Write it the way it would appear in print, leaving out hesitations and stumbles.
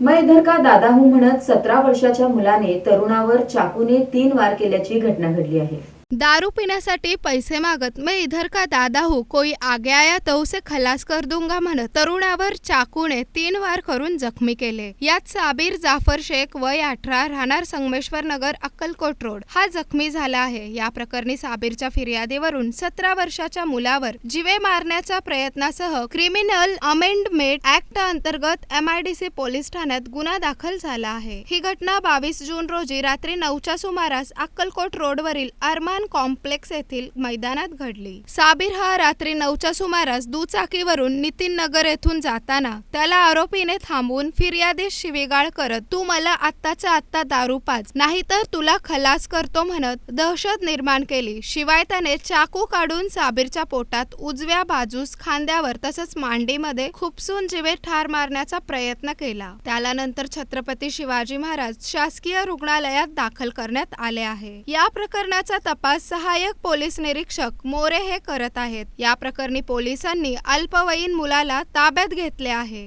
मैं इधर का दादा हूं म्हणत 17 वर्षाच्या मुलाने तरुणावर चाकूने 3 वार केल्याची घटना घडली आहे। दारू पीण्यासाठी पैसे मागत मैं इधर का दादा हूँ कोई आगे आया तो उसे खलास कर दूंगा म्हणत तरुणावर चाकूने 3 वार करून जखमी केले। यात साबीर जाफर शेख वय 18 राहणार संगमेश्वर नगर अक्कलकोट रोड हा जखमी झाला आहे। या प्रकरणी साबीरच्या फिर्यादीवरून 17 वर्षाच्या मुलावर जीवे मारण्याच्या प्रयत्नासह क्रिमिनल अमेंडमेंट ऍक्ट अंतर्गत MIDC पोलीस ठाण्यात गुन्हा दाखल झाला आहे। ही घटना 22 जून रोजी रात्री 9च्या सुमारास अक्कलकोट रोडवरील अरमान कॉम्प्लेक्स येथील मैदानात घडली। साबीर हा रात्री 9च्या सुमारास दुचाकीवरून नितीन नगर येथून जाताना त्याला आरोपीने थांबवून फिर्यादी शिवीगाळ करत तू मला आत्ताच्या आत्ता दारू पाज नाहीतर तुला खलास करतो म्हणत दहशत निर्माण केली। शिवाय त्याने चाकू काढून साबीरच्या पोटात उजव्या बाजूस खांद्यावर तसंच मांडीमध्ये खुपसून जीवे ठार मारण्याचा प्रयत्न केला। त्याला नंतर छत्रपती शिवाजी महाराज शासकीय रुग्णालयात दाखल करण्यात आले आहे। या प्रकरणाचा तपास सहाय्यक पोलीस निरीक्षक मोरे हे करत आहेत। या प्रकरणी पोलिसांनी अल्पवयीन मुलाला ताब्यात घेतले आहे।